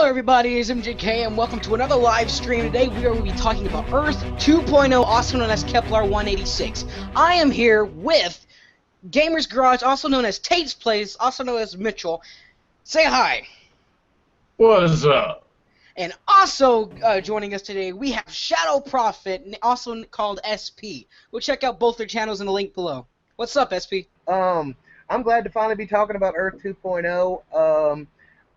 Everybody, it's MJK and welcome to another live stream. Today we are going to be talking about Earth 2.0, also known as Kepler 186. I am here with Gamer's Garage, also known as Tate's Place, also known as Mitchell. Say hi. What is up? And also joining us today, we have Shadow Prophet, also called SP. We'll check out both their channels in the link below. What's up, SP? I'm glad to finally be talking about Earth 2.0.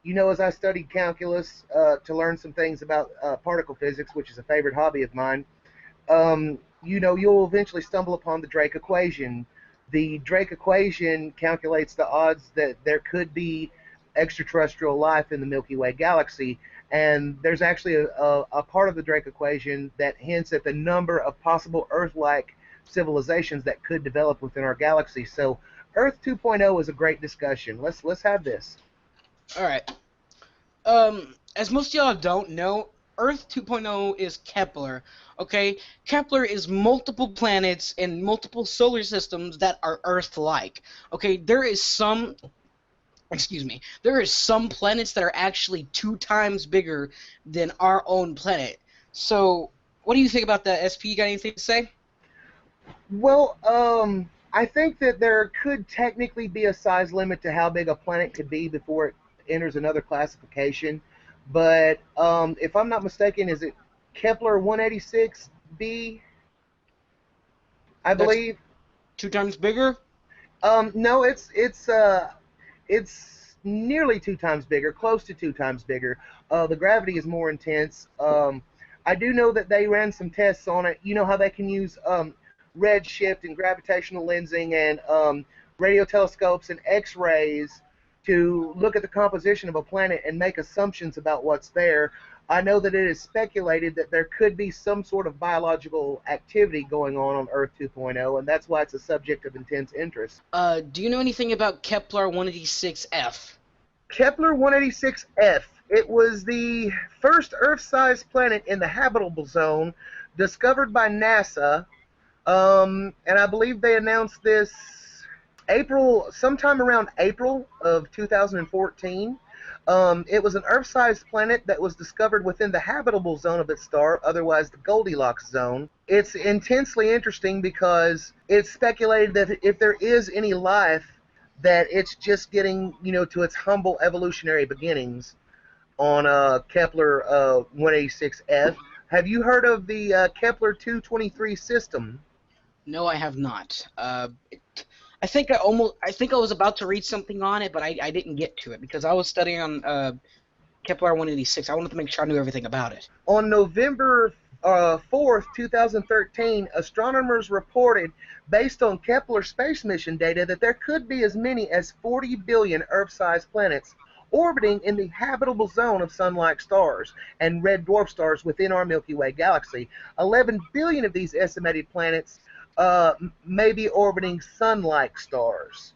You know, as I studied calculus to learn some things about particle physics, which is a favorite hobby of mine, you know, you'll eventually stumble upon the Drake equation. The Drake equation calculates the odds that there could be extraterrestrial life in the Milky Way galaxy, and there's actually a part of the Drake equation that hints at the number of possible Earth-like civilizations that could develop within our galaxy. So Earth 2.0 is a great discussion. Let's have this. Alright. As most of y'all don't know, Earth 2.0 is Kepler, okay? Kepler is multiple planets and multiple solar systems that are Earth-like, okay? There is some planets that are actually 2 times bigger than our own planet. So, what do you think about that, SP? You got anything to say? Well, I think that there could technically be a size limit to how big a planet could be before it enters another classification, but if I'm not mistaken, is it Kepler 186b? I believe. 2 times bigger? No, it's nearly 2 times bigger, close to 2 times bigger. The gravity is more intense. I do know that they ran some tests on it. You know how they can use redshift and gravitational lensing and radio telescopes and X-rays to look at the composition of a planet and make assumptions about what's there. I know that it is speculated that there could be some sort of biological activity going on Earth 2.0, and that's why it's a subject of intense interest. Do you know anything about Kepler 186f? Kepler 186f. It was the first Earth-sized planet in the habitable zone discovered by NASA, and I believe they announced this sometime around April of 2014. It was an Earth-sized planet that was discovered within the habitable zone of its star, otherwise the Goldilocks zone. It's intensely interesting because it's speculated that if there is any life, that it's just getting, you know, to its humble evolutionary beginnings on Kepler 186f. Have you heard of the Kepler 223 system? No, I have not. I think I was about to read something on it, but I didn't get to it because I was studying on Kepler 186. I wanted to make sure I knew everything about it. On November 4th, 2013, astronomers reported, based on Kepler space mission data, that there could be as many as 40 billion Earth-sized planets orbiting in the habitable zone of sun-like stars and red dwarf stars within our Milky Way galaxy. 11 billion of these estimated planets may be orbiting sun-like stars,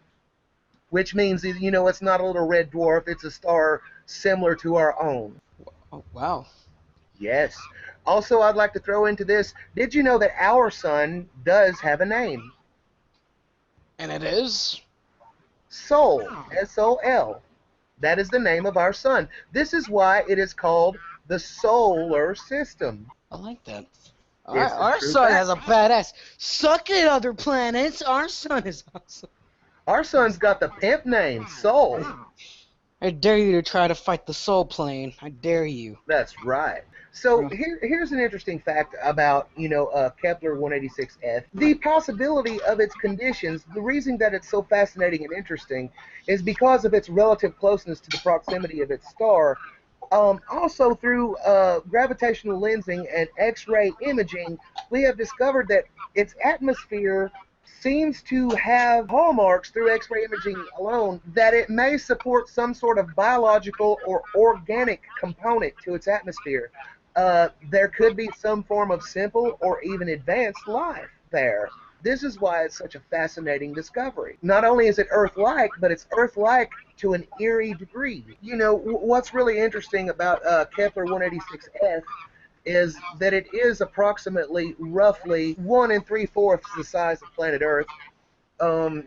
which means, you know, it's not a little red dwarf, it's a star similar to our own. Oh, wow. Yes. Also, I'd like to throw into this, did you know that our sun does have a name? And it is? Sol, S-O-L. That is the name of our sun. This is why it is called the solar system. I like that. Yes, Our sun has a badass. Suck it, other planets. Our sun is awesome. Our sun's got the pimp name, Sol. I dare you to try to fight the soul plane. I dare you. That's right. So here's an interesting fact about, you know, Kepler 186f. The possibility of its conditions, the reason that it's so fascinating and interesting is because of its relative closeness to the proximity of its star. Also, through gravitational lensing and X-ray imaging, we have discovered that its atmosphere seems to have hallmarks through X-ray imaging alone that it may support some sort of biological or organic component to its atmosphere. There could be some form of simple or even advanced life there. This is why it's such a fascinating discovery. Not only is it Earth-like, but it's Earth-like to an eerie degree. You know, what's really interesting about Kepler 186f is that it is approximately, roughly, 1 3/4 the size of planet Earth.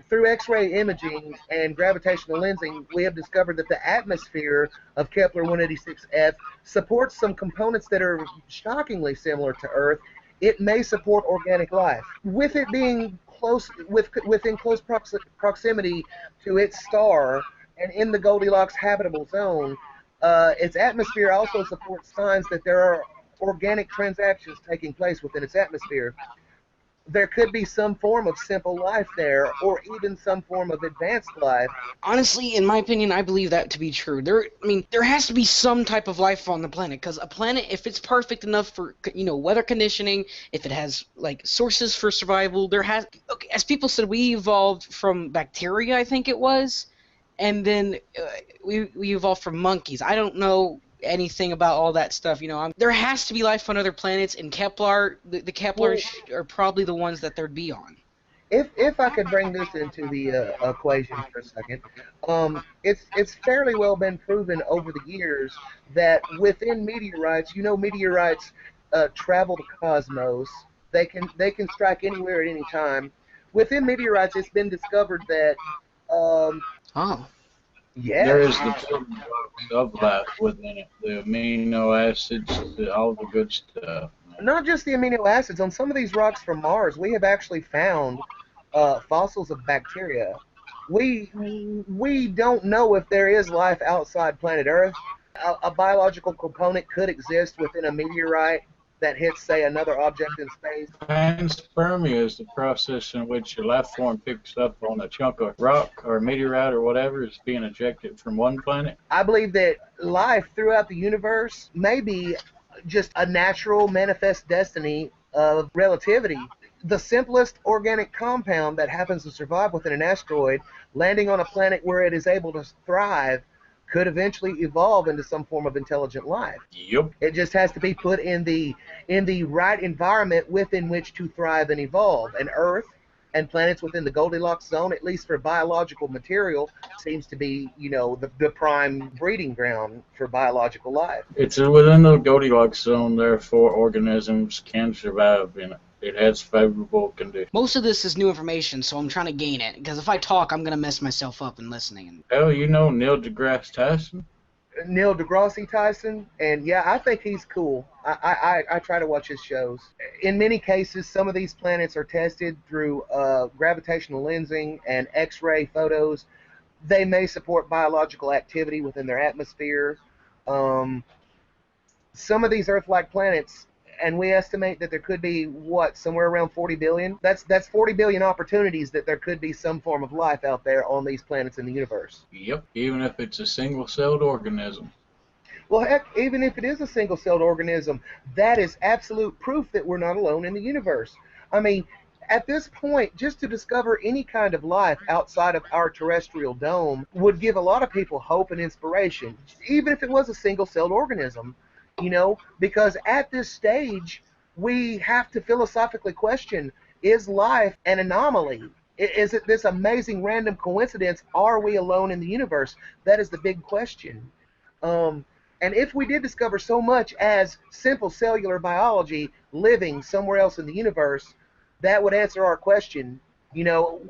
through X-ray imaging and gravitational lensing, we have discovered that the atmosphere of Kepler 186f supports some components that are shockingly similar to Earth. It may support organic life. With it being within close proximity to its star and in the Goldilocks habitable zone, its atmosphere also supports signs that there are organic transactions taking place within its atmosphere. There could be some form of simple life there, or even some form of advanced life. Honestly, in my opinion, I believe that to be true. There has to be some type of life on the planet, because a planet, if it's perfect enough for, weather conditioning, if it has, like, sources for survival, okay, as people said, we evolved from bacteria, I think it was, and then we evolved from monkeys. I don't know anything about all that stuff. There has to be life on other planets, and Kepler, the Keplers are probably the ones that there'd be on. If I could bring this into the equation for a second, it's fairly well been proven over the years that within meteorites, meteorites travel the cosmos. They can strike anywhere at any time. Within meteorites, it's been discovered that Oh. yes, There is the building blocks of life within it, the amino acids, all the good stuff. not just the amino acids. On some of these rocks from Mars, we have actually found fossils of bacteria. We don't know if there is life outside planet Earth. A biological component could exist within a meteorite that hits, say, another object in space. Panspermia is the process in which a life form picks up on a chunk of rock or meteorite or whatever is being ejected from one planet. I believe that life throughout the universe may be just a natural manifest destiny of relativity. The simplest organic compound that happens to survive within an asteroid, landing on a planet where it is able to thrive, could eventually evolve into some form of intelligent life. Yep. It just has to be put in the right environment within which to thrive and evolve. And Earth and planets within the Goldilocks zone, at least for biological material, seems to be, the prime breeding ground for biological life. It's within the Goldilocks zone, therefore organisms can survive in it. It has favorable conditions. Most of this is new information, so I'm trying to gain it, because if I talk, I'm going to mess myself up in listening. Hell, you know Neil deGrasse Tyson? Neil deGrasse Tyson, and yeah, I think he's cool. I try to watch his shows. In many cases, some of these planets are tested through gravitational lensing and X-ray photos. They may support biological activity within their atmosphere. Some of these Earth-like planets, and we estimate that there could be, somewhere around 40 billion? That's 40 billion opportunities that there could be some form of life out there on these planets in the universe. Yep, even if it's a single-celled organism. Well, heck, even if it is a single-celled organism, that is absolute proof that we're not alone in the universe. I mean, at this point, just to discover any kind of life outside of our terrestrial dome would give a lot of people hope and inspiration, even if it was a single-celled organism. Because at this stage, we have to philosophically question, is life an anomaly? Is it this amazing random coincidence? Are we alone in the universe? That is the big question. And if we did discover so much as simple cellular biology living somewhere else in the universe, that would answer our question.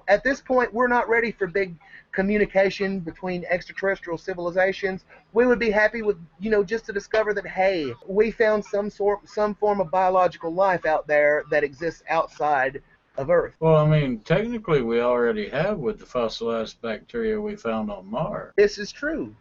At this point, we're not ready for big communication between extraterrestrial civilizations. We would be happy with, just to discover that, hey, we found some form of biological life out there that exists outside of Earth. Well, I mean, technically we already have with the fossilized bacteria we found on Mars. This is true.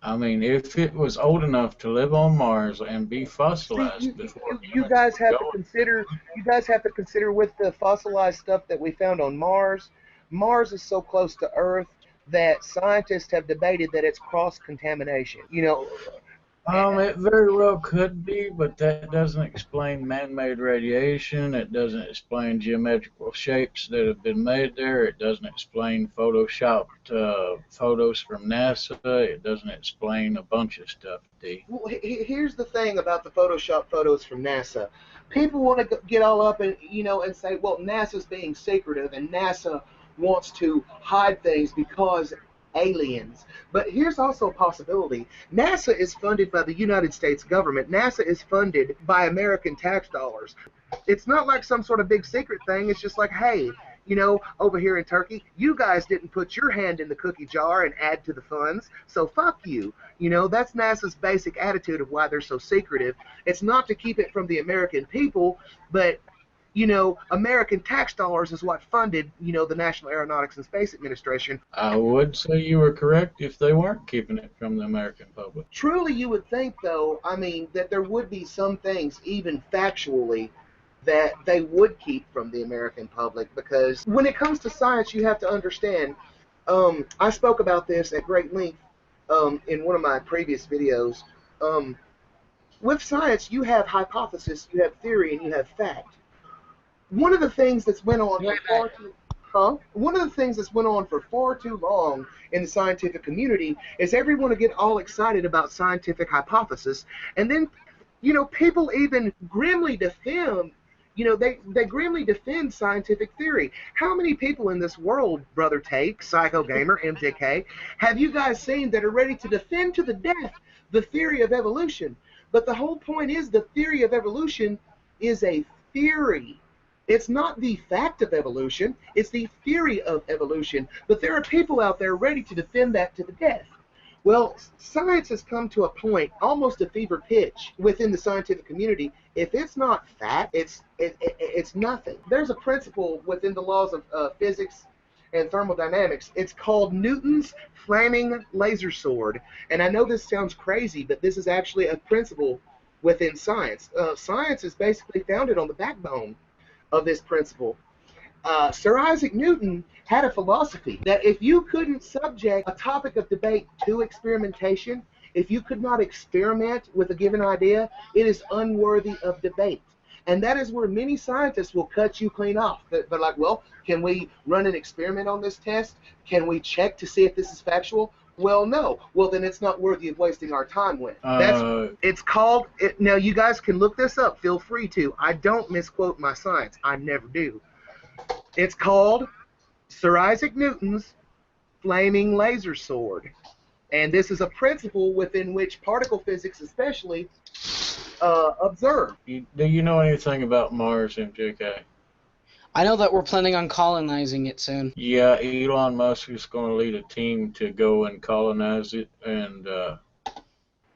I mean, if it was old enough to live on Mars and be fossilized before you guys have to consider with the fossilized stuff that we found on Mars. Mars is so close to Earth that scientists have debated that it's cross-contamination. It very well could be, but that doesn't explain man-made radiation. It doesn't explain geometrical shapes that have been made there. It doesn't explain photoshopped photos from NASA. It doesn't explain a bunch of stuff, D. Well, here's the thing about the Photoshop photos from NASA. People want to get all up and and say, well, NASA's being secretive and NASA wants to hide things because aliens. But here's also a possibility. NASA is funded by the United States government. NASA is funded by American tax dollars. It's not like some sort of big secret thing. It's just like, hey, You know, over here in Turkey, you guys didn't put your hand in the cookie jar and add to the funds, so fuck you. You know, that's NASA's basic attitude of why they're so secretive. It's not to keep it from the American people, but, you know, American tax dollars is what funded, you know, the National Aeronautics and Space Administration. I would say you were correct if they weren't keeping it from the American public. Truly, you would think, though, I mean, that there would be some things, even factually, that they would keep from the American public, because when it comes to science, you have to understand, I spoke about this at great length in one of my previous videos. With science, you have hypothesis, you have theory, and you have fact. One of the things that's went on for far too One of the things that's went on for far too long in the scientific community is everyone to get all excited about scientific hypothesis, and then, you know, people even grimly defend, you know, they grimly defend scientific theory. How many people in this world, Brother Tate, Psycho Gamer, MJK, have you guys seen that are ready to defend to the death the theory of evolution? But the whole point is the theory of evolution is a theory. It's not the fact of evolution, it's the theory of evolution. But there are people out there ready to defend that to the death. Well, science has come to a point, almost a fever pitch, within the scientific community. If it's not fact, it's nothing. There's a principle within the laws of physics and thermodynamics. It's called Newton's flaming laser sword. And I know this sounds crazy, but this is actually a principle within science. Science is basically founded on the backbone of this principle. Sir Isaac Newton had a philosophy that if you couldn't subject a topic of debate to experimentation, if you could not experiment with a given idea, it is unworthy of debate. And that is where many scientists will cut you clean off. They're like, well, can we run an experiment on this test? Can we check to see if this is factual? Well, no. Well, then it's not worthy of wasting our time with. It's called, now you guys can look this up, feel free to. I don't misquote my science. I never do. It's called Sir Isaac Newton's flaming laser sword. And this is a principle within which particle physics especially observe. Do you know anything about Mars, MJK? I know that we're planning on colonizing it soon. Yeah, Elon Musk is going to lead a team to go and colonize it, and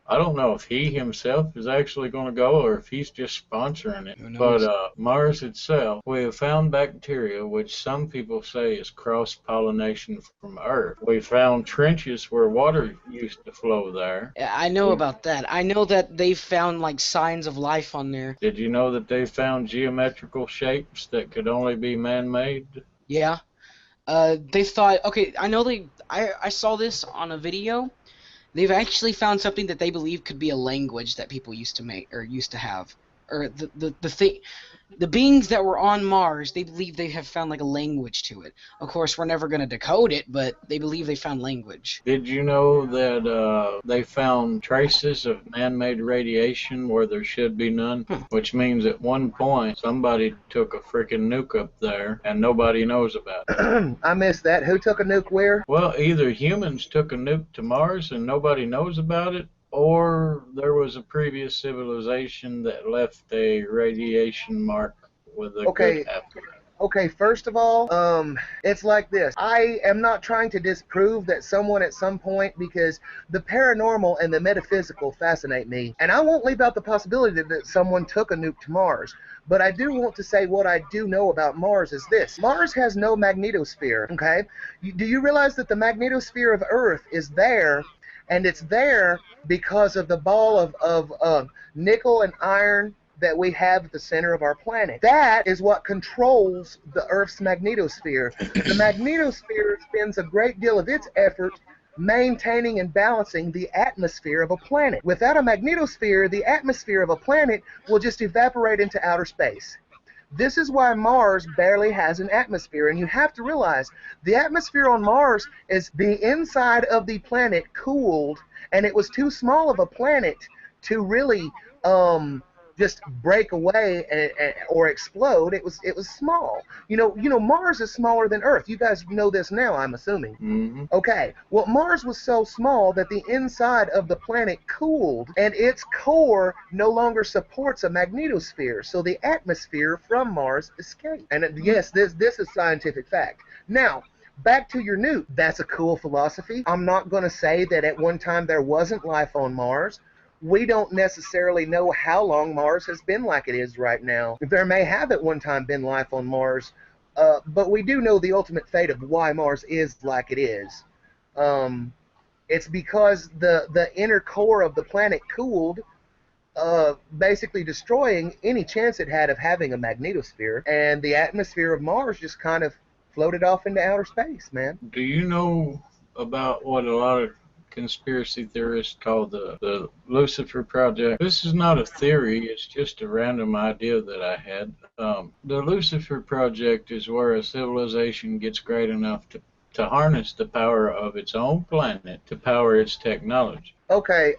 I don't know if he himself is actually going to go or if he's just sponsoring it. But Mars itself, we have found bacteria, which some people say is cross-pollination from Earth. We found trenches where water used to flow there. Yeah, I know about that. I know that they found like signs of life on there. Did you know that they found geometrical shapes that could only be man-made? Yeah. They thought, okay, I know I saw this on a video. They've actually found something that they believe could be a language that people used to make or used to have, or the beings that were on Mars. They believe they have found like a language to it. Of course, we're never going to decode it, but they believe they found language. Did you know that they found traces of man-made radiation where there should be none? Which means at one point somebody took a freaking nuke up there and nobody knows about it. I missed that. Who took a nuke where? Well, either humans took a nuke to Mars and nobody knows about it, or there was a previous civilization that left a radiation mark with a good after. Okay, first of all, it's like this. I am not trying to disprove that someone at some point, because the paranormal and the metaphysical fascinate me, and I won't leave out the possibility that someone took a nuke to Mars. But I do want to say what I do know about Mars is this. Mars has no magnetosphere, okay? Do you realize that the magnetosphere of Earth is there, and it's there because of the ball of nickel and iron that we have at the center of our planet? That is what controls the Earth's magnetosphere. The magnetosphere spends a great deal of its effort maintaining and balancing the atmosphere of a planet. Without a magnetosphere, the atmosphere of a planet will just evaporate into outer space. This is why Mars barely has an atmosphere, and you have to realize the atmosphere on Mars is the inside of the planet cooled, and it was too small of a planet to really just break away or explode. It was small. Mars is smaller than Earth. You guys know this now, I'm assuming. Mm-hmm. Okay, well, Mars was so small that the inside of the planet cooled, and its core no longer supports a magnetosphere, so the atmosphere from Mars escaped. And yes, this is scientific fact. Now, back to your newt. That's a cool philosophy. I'm not going to say that at one time there wasn't life on Mars. We don't necessarily know how long Mars has been like it is right now. There may have at one time been life on Mars, but we do know the ultimate fate of why Mars is like it is. It's because the inner core of the planet cooled, basically destroying any chance it had of having a magnetosphere, and the atmosphere of Mars just kind of floated off into outer space, man. Do you know about what a lot of conspiracy theorists call the Lucifer Project? This is not a theory, it's just a random idea that I had. The Lucifer Project is where a civilization gets great enough to harness the power of its own planet to power its technology. Okay,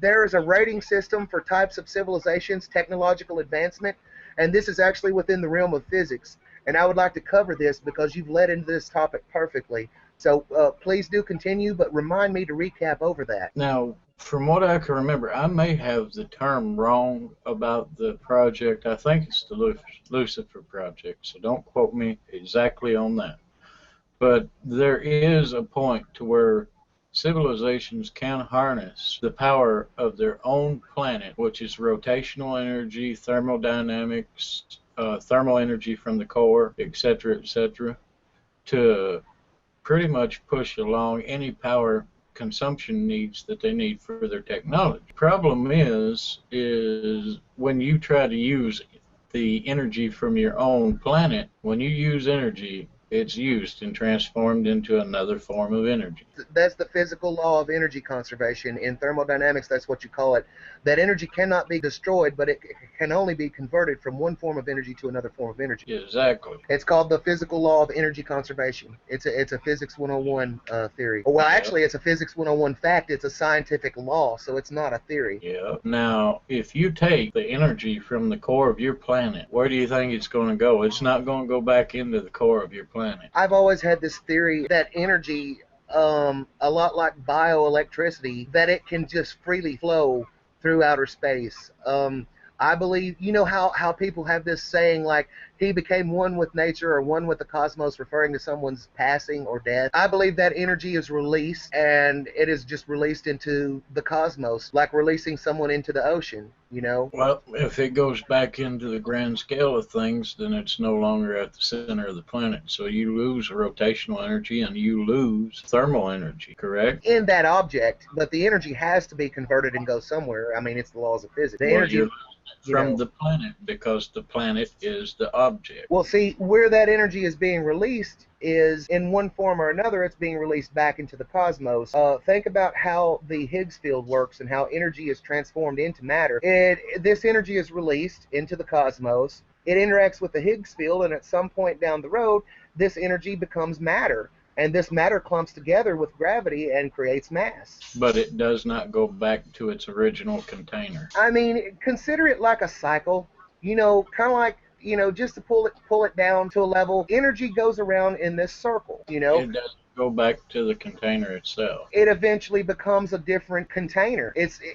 there is a rating system for types of civilizations, technological advancement, and this is actually within the realm of physics. And I would like to cover this because you've led into this topic perfectly. So please do continue, but remind me to recap over that. Now, from what I can remember, I may have the term wrong about the project. I think it's the Lucifer Project, so don't quote me exactly on that. But there is a point to where civilizations can harness the power of their own planet, which is rotational energy, thermodynamics, thermal energy from the core, etc., to pretty much push along any power consumption needs that they need for their technology. Problem is when you try to use the energy from your own planet, when you use energy, it's used and transformed into another form of energy. That's the physical law of energy conservation. In thermodynamics, that's what you call it. That energy cannot be destroyed, but it can only be converted from one form of energy to another form of energy. Exactly. It's called the physical law of energy conservation. It's a Physics 101 theory. Well, actually, it's a Physics 101 fact. It's a scientific law, so it's not a theory. Yeah. Now, if you take the energy from the core of your planet, where do you think it's going to go? It's not going to go back into the core of your planet. I've always had this theory that energy, a lot like bioelectricity, that it can just freely flow through outer space. I believe, you know how people have this saying like, he became one with nature or one with the cosmos, referring to someone's passing or death. I believe that energy is released, and it is just released into the cosmos, like releasing someone into the ocean, you know? Well, if it goes back into the grand scale of things, then it's no longer at the center of the planet. So you lose rotational energy and you lose thermal energy, correct? In that object, but the energy has to be converted and go somewhere. I mean, it's the laws of physics. The energy you're from the planet, because the planet is the object. Well, see, where that energy is being released is in one form or another, it's being released back into the cosmos. Think about how the Higgs field works and how energy is transformed into matter. This energy is released into the cosmos. It interacts with the Higgs field, and at some point down the road, this energy becomes matter. And this matter clumps together with gravity and creates mass. But it does not go back to its original container. I mean, consider it like a cycle. You know, kind of like, you know, just to pull it down to a level, energy goes around in this circle, you know. It doesn't go back to the container itself. It eventually becomes a different container.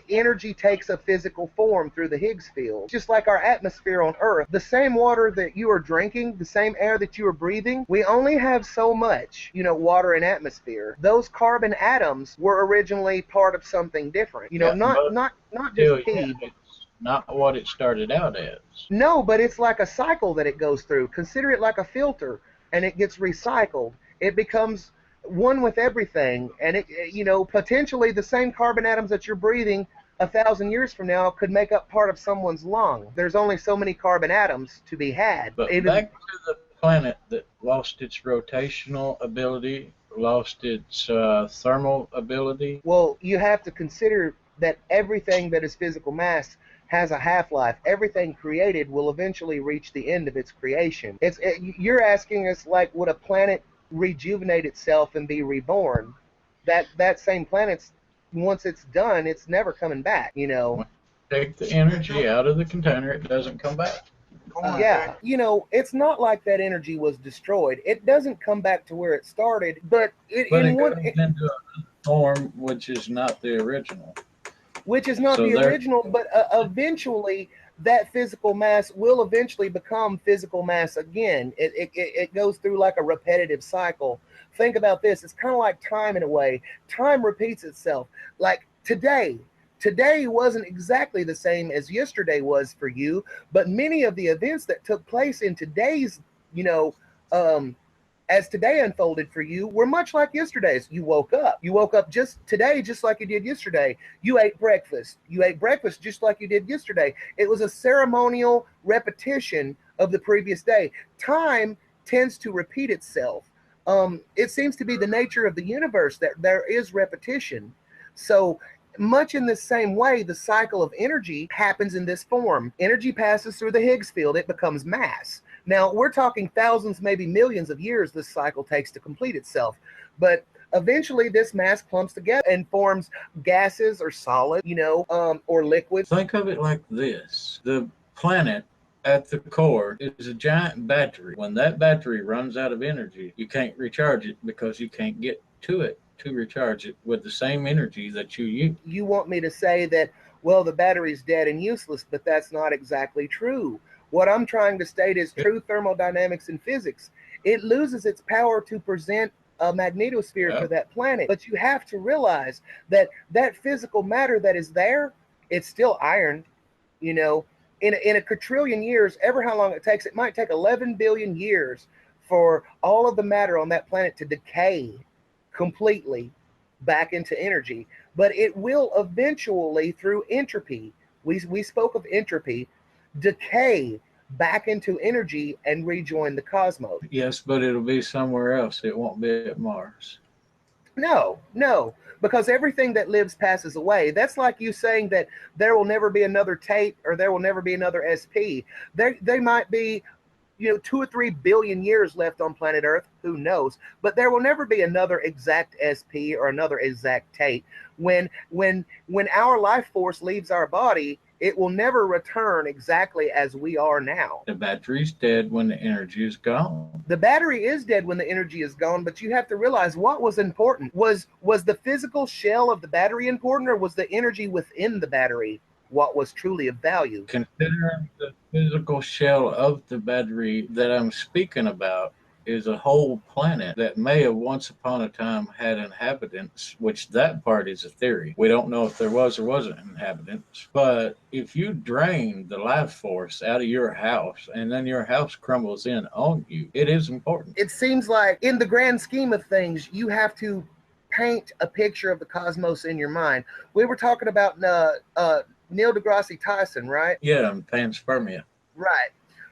Energy takes a physical form through the Higgs field. Just like our atmosphere on Earth, the same water that you are drinking, the same air that you are breathing, we only have so much, you know, water and atmosphere. Those carbon atoms were originally part of something different. You know, not just pee. Not what it started out as. No, but it's like a cycle that it goes through. Consider it like a filter, and it gets recycled. It becomes one with everything, and it, you know, potentially the same carbon atoms that you're breathing 1,000 years from now could make up part of someone's lung. There's only so many carbon atoms to be had. But back to the planet that lost its rotational ability, lost its thermal ability. Well, you have to consider that everything that is physical mass has a half-life. Everything created will eventually reach the end of its creation. You're asking us, like, would a planet rejuvenate itself and be reborn? That same planet's, once it's done, it's never coming back, you know. Take the energy out of the container, it doesn't come back. Yeah, it's not like that energy was destroyed. It doesn't come back to where it started, but But it goes into a form which is not the original. Which is not So the original, but eventually that physical mass will eventually become physical mass again. It goes through like a repetitive cycle. Think about this. It's kind of like time in a way. Time repeats itself. Like today wasn't exactly the same as yesterday was for you, but many of the events that took place in today's, um, as today unfolded for you were much like yesterday's. You woke up. You woke up just today, just like you did yesterday. You ate breakfast. You ate breakfast just like you did yesterday. It was a ceremonial repetition of the previous day. Time tends to repeat itself. It seems to be the nature of the universe that there is repetition. So, much in the same way, the cycle of energy happens in this form. Energy passes through the Higgs field, it becomes mass. Now, we're talking thousands, maybe millions of years this cycle takes to complete itself. But eventually, this mass clumps together and forms gases or solid, or liquid. Think of it like this. The planet at the core is a giant battery. When that battery runs out of energy, you can't recharge it because you can't get to it to recharge it with the same energy that you use. You want me to say that, well, the battery's dead and useless, but that's not exactly true. What I'm trying to state is true thermodynamics and physics. It loses its power to present a magnetosphere for that planet, but you have to realize that that physical matter that is there, it's still iron. In a quadrillion years, ever how long it takes, it might take 11 billion years for all of the matter on that planet to decay completely back into energy, but it will eventually, through entropy, we spoke of entropy, decay back into energy and rejoin the cosmos. Yes, but it'll be somewhere else. It won't be at Mars. No, because everything that lives passes away. That's like you saying that there will never be another Tate or there will never be another SP. They might be 2 or 3 billion years left on planet Earth, who knows, but there will never be another exact SP or another exact Tate. When our life force leaves our body, it will never return exactly as we are now. The battery's dead when the energy is gone. The battery is dead when the energy is gone, but you have to realize what was important. Was the physical shell of the battery important, or was the energy within the battery what was truly of value? Considering the physical shell of the battery that I'm speaking about is a whole planet that may have once upon a time had inhabitants, which that part is a theory. We don't know if there was or wasn't inhabitants. But if you drain the life force out of your house and then your house crumbles in on you, it is important. It seems like in the grand scheme of things, you have to paint a picture of the cosmos in your mind. We were talking about Neil deGrasse Tyson, right? Yeah, panspermia. Right.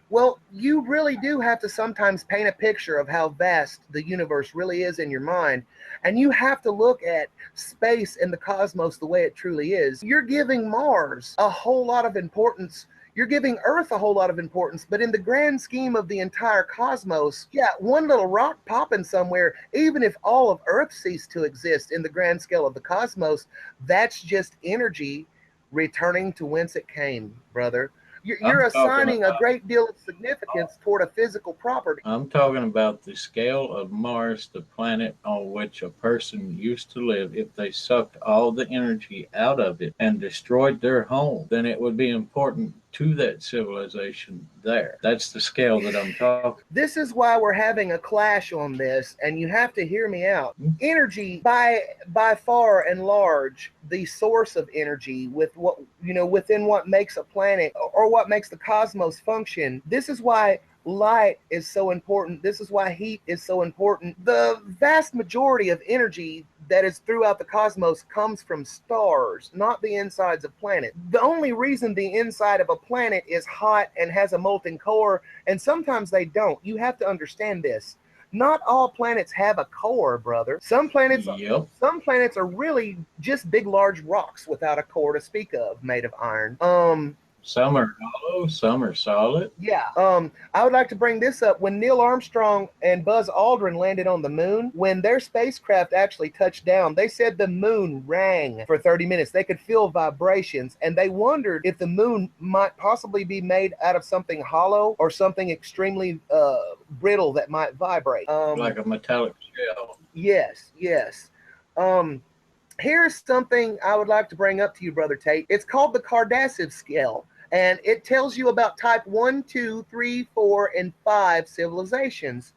Well, you really do have to sometimes paint a picture of how vast the universe really is in your mind. And you have to look at space and the cosmos the way it truly is. You're giving Mars a whole lot of importance. You're giving Earth a whole lot of importance. But in the grand scheme of the entire cosmos, yeah, one little rock popping somewhere, even if all of Earth ceased to exist in the grand scale of the cosmos, that's just energy returning to whence it came, brother. You're assigning a great deal of significance toward a physical property. I'm talking about the scale of Mars, the planet on which a person used to live. If they sucked all the energy out of it and destroyed their home, then it would be important to that civilization there. That's the scale that I'm talking. This is why we're having a clash on this, and you have to hear me out. Energy, by far and large, the source of energy with what within what makes a planet or what makes the cosmos function. This is why light is so important. This is why heat is so important. The vast majority of energy that is throughout the cosmos comes from stars, not the insides of planets. The only reason the inside of a planet is hot and has a molten core, and sometimes they don't, you have to understand this. Not all planets have a core, brother. Some planets are really just big, large rocks without a core to speak of, made of iron. Some are hollow, some are solid. Yeah. I would like to bring this up. When Neil Armstrong and Buzz Aldrin landed on the moon, when their spacecraft actually touched down, they said the moon rang for 30 minutes. They could feel vibrations, and they wondered if the moon might possibly be made out of something hollow or something extremely brittle that might vibrate. Like a metallic shell. Yes, yes. Here's something I would like to bring up to you, Brother Tate. It's called the Cardassiv scale, and it tells you about type 1, 2, 3, 4, and 5 civilizations.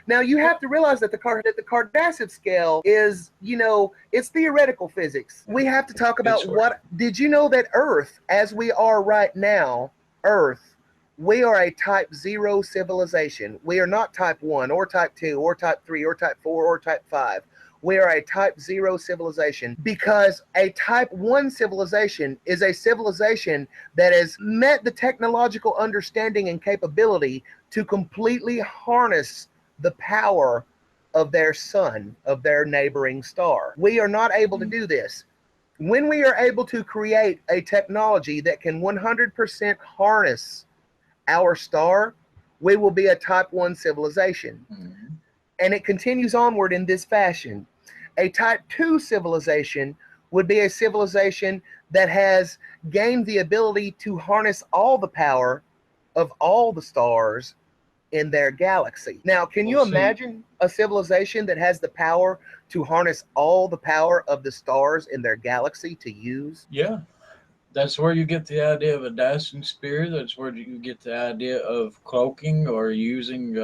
Now, you have to realize that the Cardassiv scale is, it's theoretical physics. We have to talk about did you know that Earth, as we are right now, Earth, we are a type 0 civilization. We are not type 1 or type 2 or type 3 or type 4 or type 5. We are a type 0 civilization, because a type 1 civilization is a civilization that has met the technological understanding and capability to completely harness the power of their sun, of their neighboring star. We are not able to do this. When we are able to create a technology that can 100% harness our star, we will be a type 1 civilization. And it continues onward in this fashion. A type 2 civilization would be a civilization that has gained the ability to harness all the power of all the stars in their galaxy. Now, can you imagine a civilization that has the power to harness all the power of the stars in their galaxy to use? Yeah. That's where you get the idea of a Dyson sphere. That's where you get the idea of cloaking or using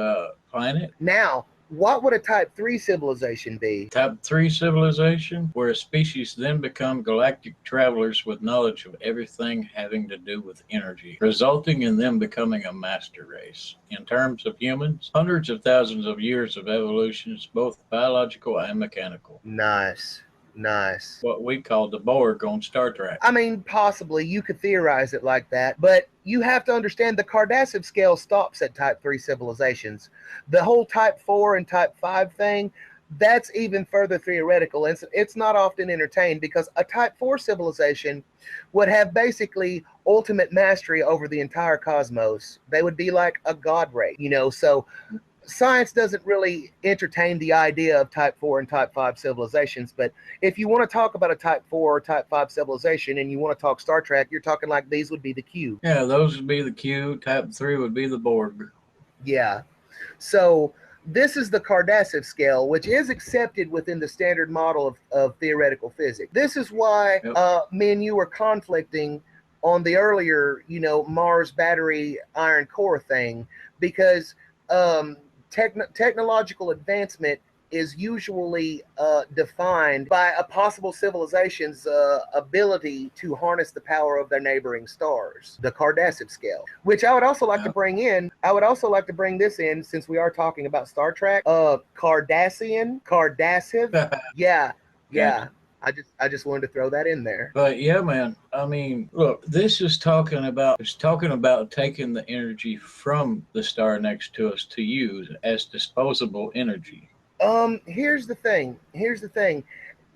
planet. Now, what would a type 3 civilization be? Type 3 civilization, where a species then become galactic travelers with knowledge of everything having to do with energy, resulting in them becoming a master race. In terms of humans, hundreds of thousands of years of evolution, both biological and mechanical. Nice. Nice. What we call the Borg on Star Trek. I mean, possibly you could theorize it like that, but you have to understand the Cardassiv scale stops at type 3 civilizations. The whole type 4 and type 5 thing, that's even further theoretical. It's not often entertained, because a type 4 civilization would have basically ultimate mastery over the entire cosmos. They would be like a god race, so science doesn't really entertain the idea of type 4 and type 5 civilizations, but if you want to talk about a type 4 or type 5 civilization and you want to talk Star Trek, you're talking like these would be the Q. Yeah, those would be the Q. Type 3 would be the Borg. Yeah. So this is the Cardassiv scale, which is accepted within the standard model of theoretical physics. This is why me and you were conflicting on the earlier, Mars battery iron core thing, because technological advancement is usually defined by a possible civilization's ability to harness the power of their neighboring stars, the Cardassiv scale, which I would also like to bring in. I would also like to bring this in, since we are talking about Star Trek. Cardassiv. Yeah. I just wanted to throw that in there. But yeah, man, I mean, look, this is talking about taking the energy from the star next to us to use as disposable energy. Here's the thing.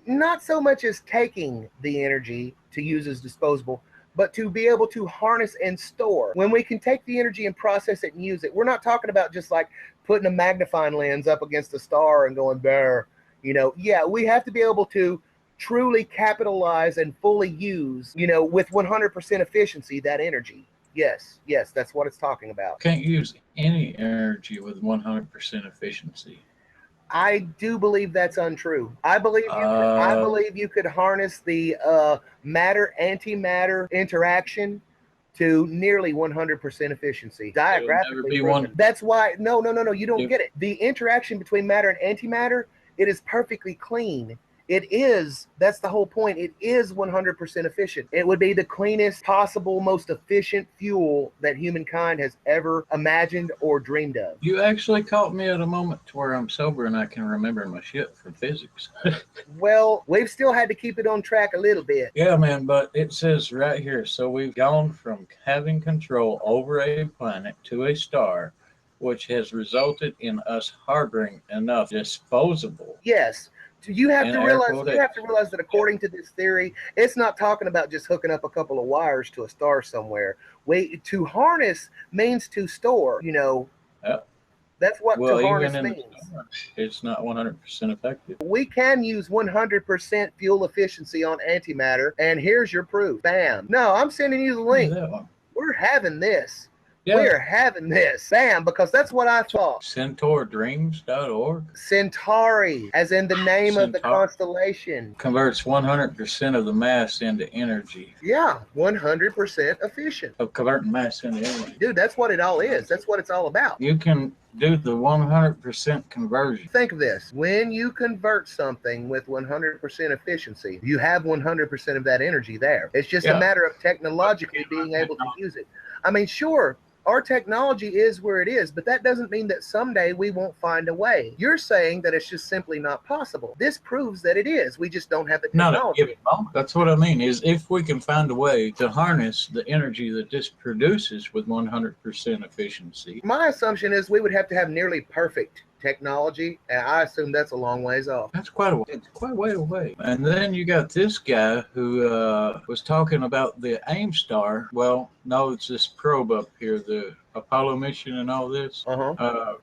Not so much as taking the energy to use as disposable, but to be able to harness and store. When we can take the energy and process it and use it, we're not talking about just like putting a magnifying lens up against a star and going there. Yeah, we have to be able to truly capitalize and fully use, with 100% efficiency, that energy. Yes, that's what it's talking about. Can't use any energy with 100% efficiency. I do believe that's untrue. I believe you could harness the matter-antimatter interaction to nearly 100% efficiency. Diagraphically proven. That's why, no, you don't get it. The interaction between matter and antimatter, it is perfectly clean. That's the whole point. It is 100% efficient. It would be the cleanest possible, most efficient fuel that humankind has ever imagined or dreamed of. You actually caught me at a moment to where I'm sober and I can remember my shit from physics. Well, we've still had to keep it on track a little bit. Yeah, man, but it says right here, so we've gone from having control over a planet to a star, which has resulted in us harboring enough disposable. Yes. You have in to air realize quotation. that according to this theory, it's not talking about just hooking up a couple of wires to a star somewhere. To harness means to store. Yep. That's what to Well, even harness in the means. summer, it's not 100% effective. We can use 100% fuel efficiency on antimatter, and here's your proof. Bam. No, I'm sending you the Look at link. that one. We're having this. Yeah. We're having this. Bam, because that's what I thought. CentaurDreams.org Centauri, as in the name of the Centaur constellation. converts 100% of the mass into energy. Yeah, 100% efficient. Of converting mass into energy. Dude, that's what it all is. That's what it's all about. You can do the 100% conversion. Think of this. When you convert something with 100% efficiency, you have 100% of that energy there. It's just a matter of technologically being able to use it. I mean, sure, our technology is where it is, but that doesn't mean that someday we won't find a way. You're saying that it's just simply not possible. This proves that it is. We just don't have the technology. That's what I mean, is if we can find a way to harness the energy that this produces with 100% efficiency. My assumption is we would have to have nearly perfect technology, and I assume that's a long ways off. That's quite a way away. And then you got this guy who was talking about the AIM star. Well, no, it's this probe up here, the Apollo mission and all this.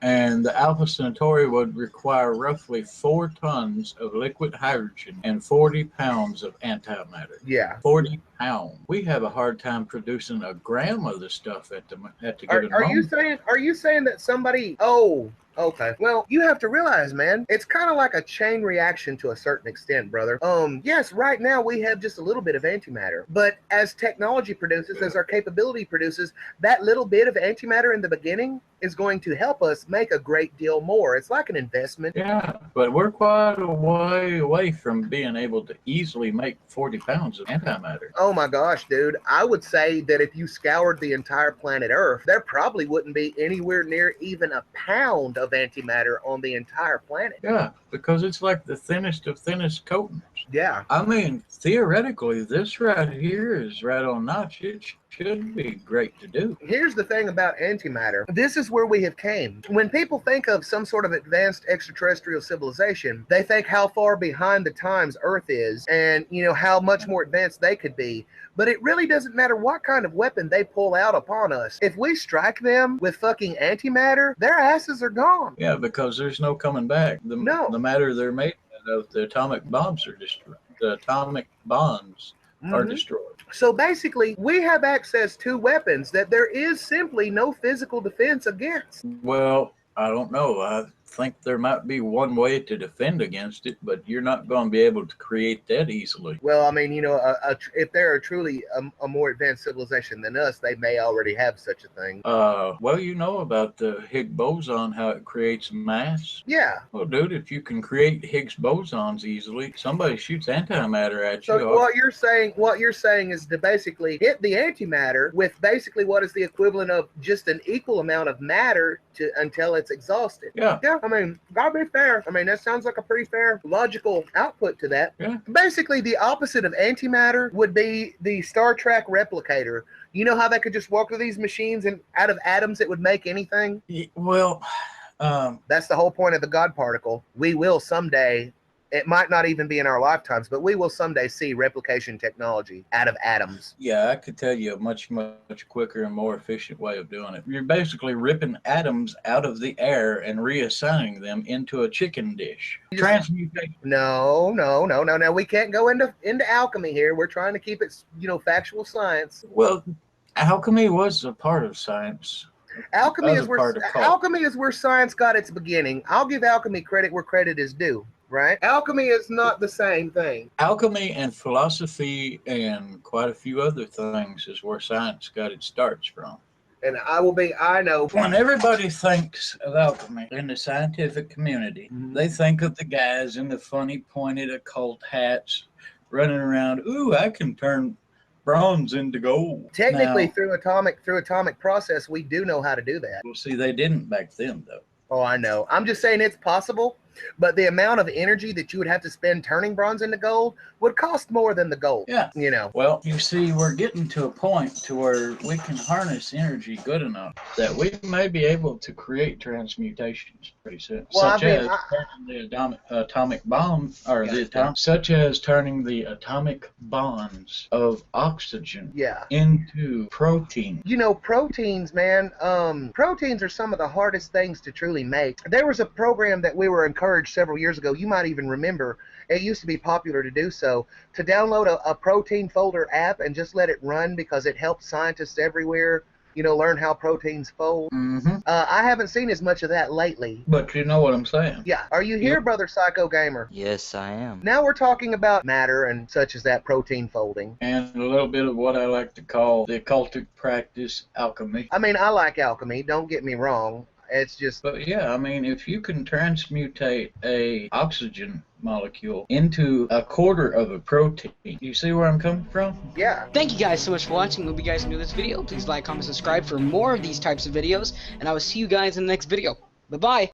And the Alpha Centauri would require roughly 4 tons of liquid hydrogen and 40 pounds of antimatter. Yeah. 40 pounds. We have a hard time producing a gram of the stuff at the given moment. Are you saying that somebody? Oh. Okay. Well, you have to realize, man, it's kind of like a chain reaction to a certain extent, brother. Yes, right now we have just a little bit of antimatter, but as technology produces, as our capability produces, that little bit of antimatter in the beginning is going to help us make a great deal more. It's like an investment. Yeah, but we're quite a way away from being able to easily make 40 pounds of antimatter. Oh my gosh, dude. I would say that if you scoured the entire planet Earth, there probably wouldn't be anywhere near even a pound of antimatter on the entire planet. Yeah, because it's like the thinnest of thinnest coatings. Yeah. I mean, theoretically, this right here is right on notch. It should be great to do. Here's the thing about antimatter. This is where we have came. When people think of some sort of advanced extraterrestrial civilization, they think how far behind the times Earth is and, how much more advanced they could be. But it really doesn't matter what kind of weapon they pull out upon us. If we strike them with fucking antimatter, their asses are gone. Yeah, because there's no coming back. The matter they're made of, the atomic bombs are destroyed. The atomic bonds are destroyed. So basically, we have access to weapons that there is simply no physical defense against. Well, I don't know. I think there might be one way to defend against it, but you're not going to be able to create that easily. Well, I mean, if they're truly a more advanced civilization than us, they may already have such a thing. Well, you know about the Higgs boson, how it creates mass? Yeah. Well, dude, if you can create Higgs bosons easily, somebody shoots antimatter at you. So what you're saying is to basically hit the antimatter with basically what is the equivalent of just an equal amount of matter until it's exhausted. Yeah. Yeah. I mean, gotta be fair. I mean, that sounds like a pretty fair logical output to that. Yeah. Basically, the opposite of antimatter would be the Star Trek replicator. You know how they could just walk through these machines and out of atoms it would make anything? Well, that's the whole point of the God particle. We will someday, it might not even be in our lifetimes, but we will someday see replication technology out of atoms. Yeah, I could tell you a much, much quicker and more efficient way of doing it. You're basically ripping atoms out of the air and reassigning them into a chicken dish. Transmutation. No. We can't go into alchemy here. We're trying to keep it, factual science. Well, alchemy was a part of science. Alchemy is where science got its beginning. I'll give alchemy credit where credit is due. Right? Alchemy is not the same thing. Alchemy and philosophy and quite a few other things is where science got its starts from. And I know. When everybody thinks of alchemy in the scientific community, they think of the guys in the funny pointed occult hats running around, ooh, I can turn bronze into gold. Technically, through atomic process, we do know how to do that. Well, see, they didn't back then, though. Oh, I know. I'm just saying it's possible. but the amount of energy that you would have to spend turning bronze into gold would cost more than the gold. Yeah. You know. Well, you see, we're getting to a point to where we can harness energy good enough that we may be able to create transmutations pretty soon, Well, such I mean, as turning the atomic bomb, or such as turning the atomic bonds of oxygen into protein. You know, proteins, man. Proteins are some of the hardest things to truly make. There was a program that we were encouraged several years ago. You might even remember. It used to be popular to do so, to download a protein folder app and just let it run because it helps scientists everywhere, you know, learn how proteins fold. I haven't seen as much of that lately. But you know what I'm saying. Yeah. Are you here, Brother Psycho Gamer? Yes, I am. Now we're talking about matter and such as that protein folding. And a little bit of what I like to call the occultic practice, alchemy. I mean, I like alchemy, don't get me wrong. It's just... But yeah, I mean, if you can transmutate a oxygen molecule into a quarter of a protein, you see where I'm coming from? Yeah. Thank you guys so much for watching. Hope you guys enjoyed this video. Please like, comment, subscribe for more of these types of videos, and I will see you guys in the next video. Bye-bye.